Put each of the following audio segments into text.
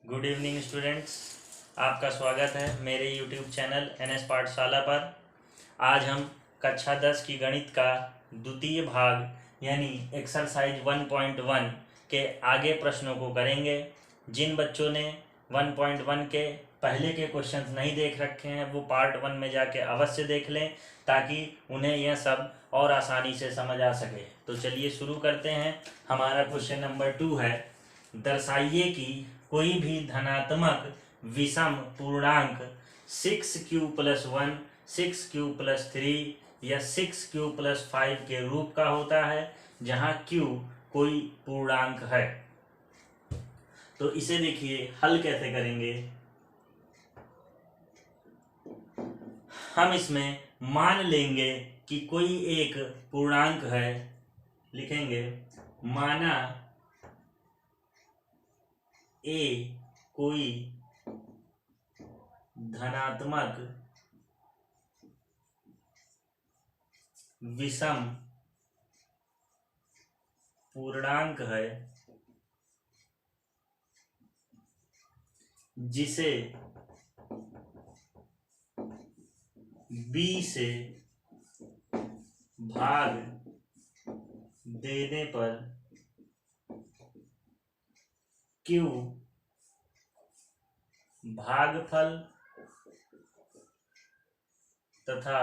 Good evening students, आपका स्वागत है मेरे यूट्यूब चैनल एनएस पाठशाला पर। आज हम कक्षा 10 की गणित का द्वितीय भाग यानी एक्सरसाइज 1.1 के आगे प्रश्नों को करेंगे। जिन बच्चों ने 1.1 के पहले के क्वेश्चंस नहीं देख रखे हैं वो पार्ट 1 में जाके अवश्य देख लें ताकि उन्हें यह सब और आसानी से समझ आ सके। तो चलिए शुरू करते हैं। हमारा क्वेश्चन नंबर 2 है, दर्शाइए कि कोई भी धनात्मक विषम पूर्णांक 6q+1, 6q+3 या 6q+5 के रूप का होता है जहां q कोई पूर्णांक है। तो इसे देखिए हल कैसे करेंगे। हम इसमें मान लेंगे कि कोई एक पूर्णांक है, लिखेंगे माना ए कोई धनात्मक विषम पूर्णांक है जिसे b से भाग देने पर q भागफल तथा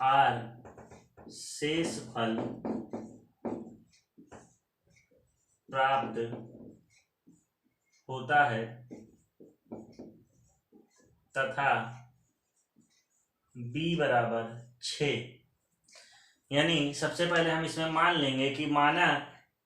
r शेषफल प्राप्त होता है तथा b बराबर 6। यानी सबसे पहले हम इसमें मान लेंगे कि माना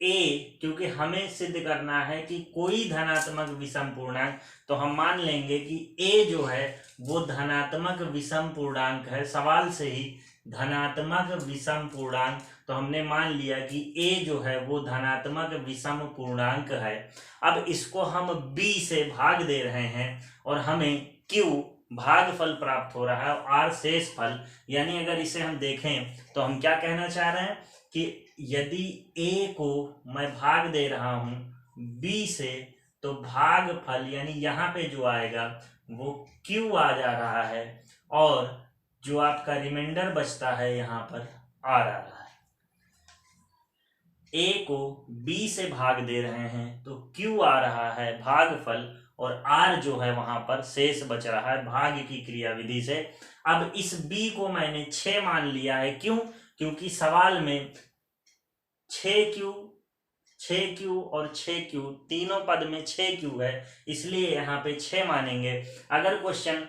a, क्योंकि हमें सिद्ध करना है कि कोई धनात्मक विषम पूर्णांक, तो हम मान लेंगे कि a जो है वो धनात्मक विषम पूर्णांक है। सवाल से ही धनात्मक विषम पूर्णांक, तो हमने मान लिया कि a जो है वो धनात्मक विषम पूर्णांक है। अब इसको हम b से भाग दे रहे हैं और हमें q भागफल प्राप्त हो रहा है और r शेषफल। यानी अगर इसे हम देखें तो हम क्या कहना चाह रहे हैं कि यदि a को मैं भाग दे रहा हूं b से, तो भागफल यानी यहाँ पे जो आएगा वो q आ जा रहा है और जो आपका रिमाइंडर बचता है यहाँ पर r आ रहा है। a को b से भाग दे रहे हैं तो q आ रहा है भागफल और r जो है वहां पर शेष बच रहा है भाग की क्रिया विधि से। अब इस b को मैंने 6 मान लिया है। क्यों? क्योंकि सवाल में 6q, 6q और 6q तीनों पद में 6q है, इसलिए यहाँ पे 6 मानेंगे। अगर क्वेश्चन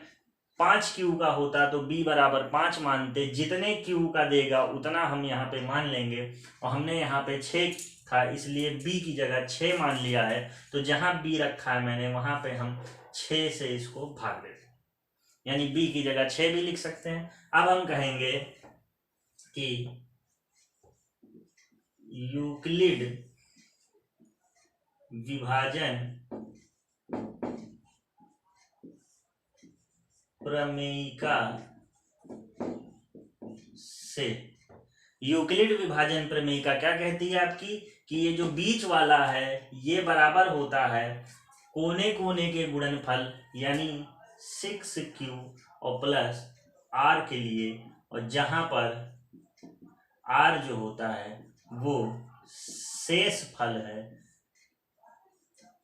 5q का होता तो b बराबर 5 मानते। जितने q का देगा उतना हम यहाँ पे मान लेंगे और हमने यहाँ पे 6 था इसलिए b की जगह 6 मान लिया है। तो जहां b रखा है मैंने वहां पे हम 6 से इसको भाग देते हैं, यानी b की जगह 6 भी लिख सकते हैं। अब हम कहेंगे कि यूक्लिड विभाजन प्रमेयिका से, यूक्लिड विभाजन प्रमेयिका क्या कहती है आपकी कि ये जो बीच वाला है ये बराबर होता है कोने कोने के गुणनफल यानी 6q और प्लस r के लिए, और जहां पर r जो होता है वो शेष फल है।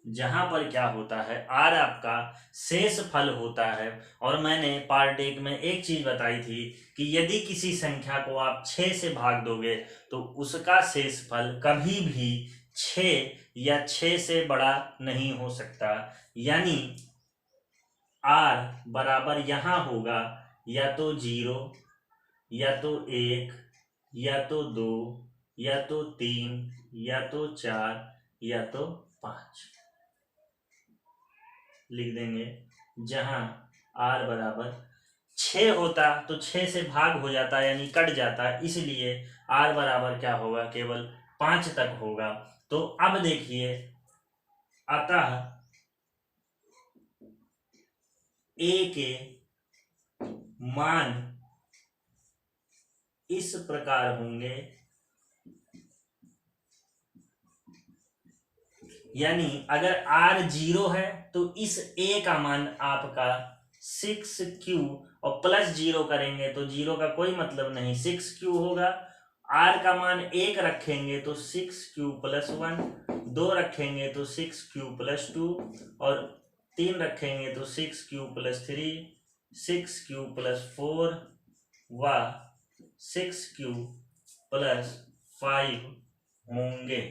जहां पर क्या होता है r आपका शेष फल होता है। और मैंने पार्ट 1 में एक चीज बताई थी कि यदि किसी संख्या को आप 6 से भाग दोगे तो उसका शेष फल कभी भी 6 या 6 से बड़ा नहीं हो सकता। यानी r बराबर यहां होगा या तो 0 या तो 1 या तो 2 या तो 3 या तो 4 या तो 5 लिख देंगे। जहां r बराबर 6 होता तो 6 से भाग हो जाता यानी कट जाता, इसलिए r बराबर क्या होगा केवल 5 तक होगा। तो अब देखिए, अतः a के मान इस प्रकार होंगे, यानी अगर r 0 है तो इस a का मान आपका 6q, और प्लस 0 करेंगे तो 0 का कोई मतलब नहीं, 6q होगा। r का मान 1 रखेंगे तो 6q प्लस 1, 2 रखेंगे तो 6q प्लस 2, और 3 रखेंगे तो 6q प्लस 3, 6q प्लस 4 व 6q प्लस 5 होंगे।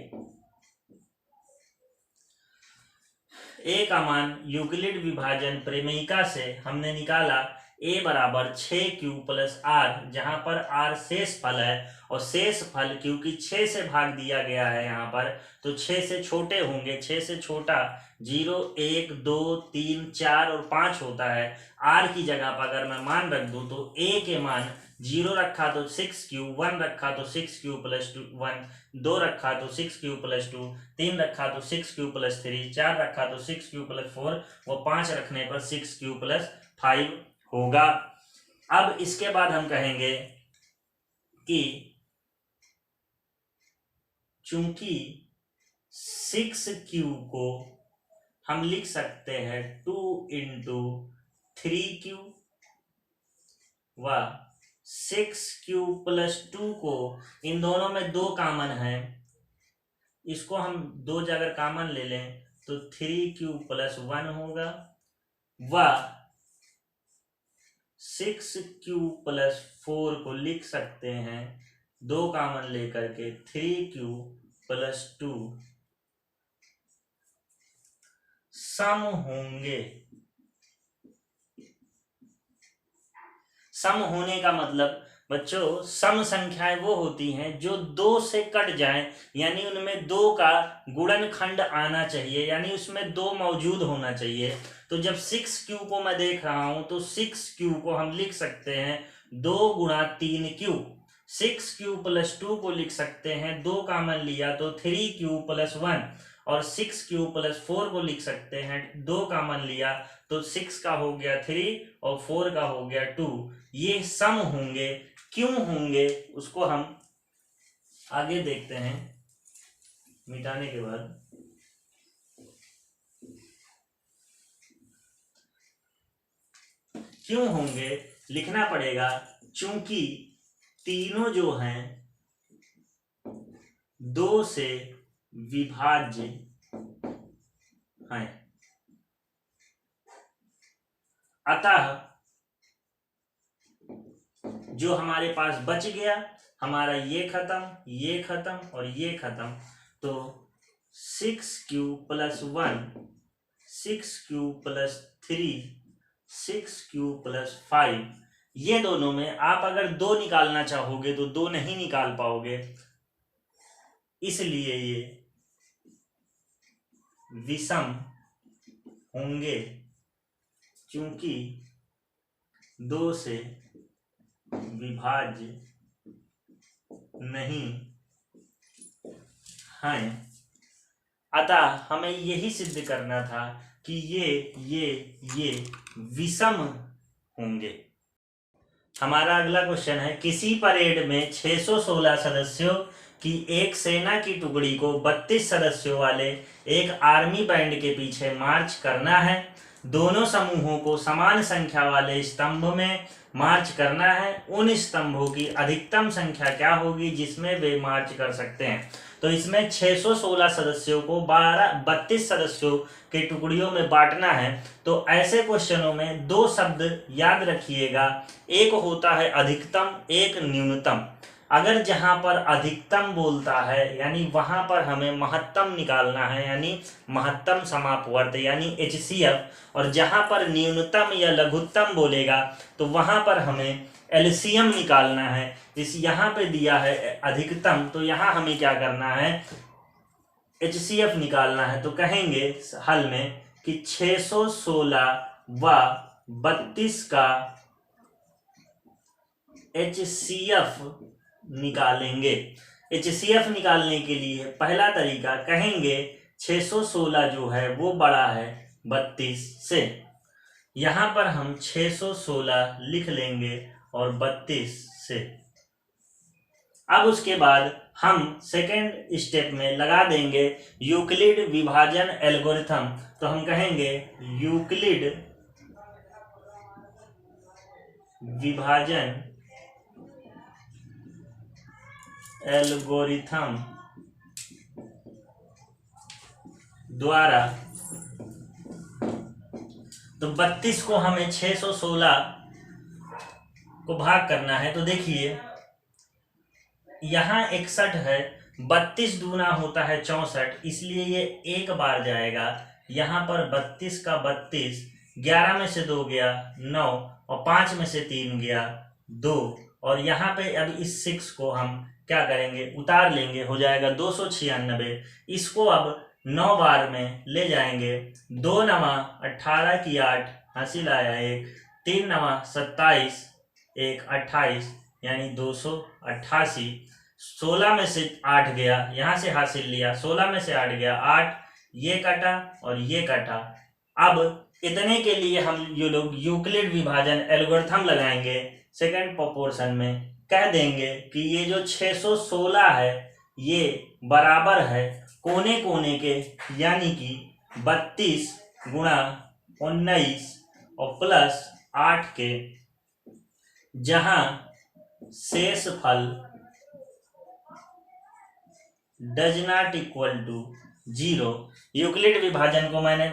a का मान यूक्लिड विभाजन प्रमेयिका से हमने निकाला a बराबर 6q प्लस r, जहां पर r शेष फल है, और शेष फल क्योंकि 6 से भाग दिया गया है यहाँ पर, तो 6 से छोटे होंगे। 6 से छोटा 0, 1, 2, 3, 4 और 5 होता है। r की जगह पर अगर मैं मान रख दूं तो a के मान 0 रखा तो 6q, 1 रखा तो 6q प्लस 1, 2 रखा तो 6q प्लस 2, 3 रखा तो 6q प्लस 3, 4 रखा तो 6q प्लस 4, व 5 रखने पर 6q प्लस 5 होगा। अब इसके बाद हम कहेंगे कि चूंकि 6q को हम लिख सकते हैं 2 इंटू 3q, व 6q प्लस 2 को, इन दोनों में 2 कामन है, इसको हम 2 जगह कामन ले लें तो 3q प्लस 1 होगा, व 6q प्लस 4 को लिख सकते हैं 2 कामन लेकर के 3q प्लस 2 सम होंगे। सम होने का मतलब बच्चों, सम संख्याएं वो होती हैं जो 2 से कट जाएं, यानी उनमें 2 का गुणनखंड आना चाहिए, यानी उसमें 2 मौजूद होना चाहिए। तो जब 6q को मैं देख रहा हूं तो 6q को हम लिख सकते हैं 2 गुणा 3q। 6q प्लस 2 को लिख सकते हैं, 2 कामन लिया तो 3q प्लस 1, और 6q प्लस 4 को लिख सकते हैं, 2 कामन लिया तो 6 का हो गया 3 और 4 का हो गया 2। ये सम होंगे। क्यों होंगे उसको हम आगे देखते हैं मिटाने के बाद। क्यों होंगे लिखना पड़ेगा, चूंकि तीनों जो हैं 2 से विभाज्य हैं, अतः जो हमारे पास बच गया, हमारा ये खत्म और ये खत्म, तो 6q plus 1, 6q plus 3, 6q plus 5, ये दोनों में आप अगर 2 निकालना चाहोगे तो 2 नहीं निकाल पाओगे, इसलिए ये विषम होंगे, क्योंकि 2 से विभाज्य नहीं हैं। अतः हमें यही सिद्ध करना था कि ये विषम होंगे। हमारा अगला क्वेश्चन है, किसी परेड में 616 सदस्यों की एक सेना की टुकड़ी को 32 सदस्यों वाले एक आर्मी बैंड के पीछे मार्च करना है। दोनों समूहों को समान संख्या वाले स्तंभ में मार्च करना है। उन स्तंभों की अधिकतम संख्या क्या होगी जिसमें वे मार्च कर सकते हैं। तो इसमें 616 सदस्यों को 32 सदस्यों के टुकड़ियों में बांटना है। तो ऐसे क्वेश्चनों में 2 शब्द याद रखिएगा, एक होता है अधिकतम, एक न्यूनतम। अगर जहां पर अधिकतम बोलता है यानी वहां पर हमें महत्तम निकालना है, यानी महत्तम समापवर्त यानी HCF, और जहां पर न्यूनतम या लघुत्तम बोलेगा तो वहां पर हमें LCM निकालना है। इस यहाँ पे दिया है अधिकतम, तो यहाँ हमें क्या करना है, HCF निकालना है। तो कहेंगे हल में कि 616 व 32 का HCF निकालेंगे। HCF निकालने के लिए पहला तरीका कहेंगे 616 जो है वो बड़ा है 32 से, यहां पर हम 616 लिख लेंगे और 32 से। अब उसके बाद हम सेकेंड स्टेप में लगा देंगे यूक्लिड विभाजन एल्गोरिथम। तो हम कहेंगे यूक्लिड विभाजन एल्गोरिथम द्वारा, तो 32 को हमें 616 को भाग करना है। तो देखिए यहां 61 है, 32 दूना होता है 64, इसलिए ये एक बार जाएगा। यहां पर 32 का 32, 11 में से 2 गया 9, और 5 में से 3 गया 2, और यहाँ पे अब इस 6 को हम क्या करेंगे, उतार लेंगे, हो जाएगा 296। इसको अब 9 बार में ले जाएंगे। 2 नवा 18 की 8, हासिल आया 1, 3 नवा 27, 1 28, यानी 288। 16 में से 8 गया, यहाँ से हासिल लिया, 16 में से 8 गया 8, ये कटा और ये कटा। अब इतने के लिए हम ये लोग यूक्लिड विभाजन एल्गोरिथम लगाएंगे सेकंड प्रोपोर्शन में। कह देंगे कि ये जो 616 है ये बराबर है कोने कोने के, यानी कि 32 गुणा 19 और प्लस 8 के, जहां शेष फल does not equal to 0। Euclid विभाजन को मैंने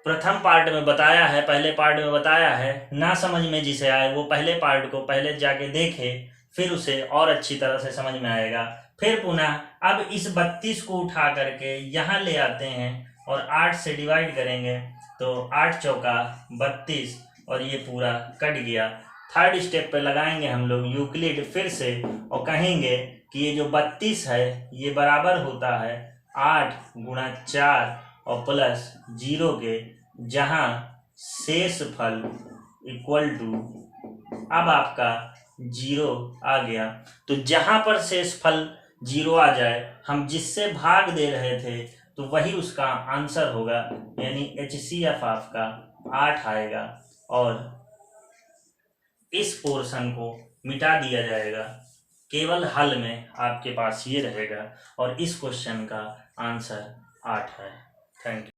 प्रथम पार्ट में बताया है, पहले पार्ट में बताया है। ना समझ में जिसे आए वो पहले पार्ट को पहले जाके देखे, फिर उसे और अच्छी तरह से समझ में आएगा। फिर पुनः अब इस 32 को उठा करके यहाँ ले आते हैं और 8 से डिवाइड करेंगे, तो 8 चौका 32 और ये पूरा कट गया। थर्ड स्टेप पे लगाएंगे हम लोग यूक्लिड फिर से और कहेंगे कि ये जो 32 है ये बराबर होता है 8 गुणा 4 और प्लस 0 के, जहां शेष फल इक्वल टू, अब आपका 0 आ गया। तो जहां पर शेष फल 0 आ जाए, हम जिससे भाग दे रहे थे तो वही उसका आंसर होगा, यानी HCF आपका 8 आएगा और इस पोर्शन को मिटा दिया जाएगा। केवल हल में आपके पास ये रहेगा और इस क्वेश्चन का आंसर 8 है। Thank you.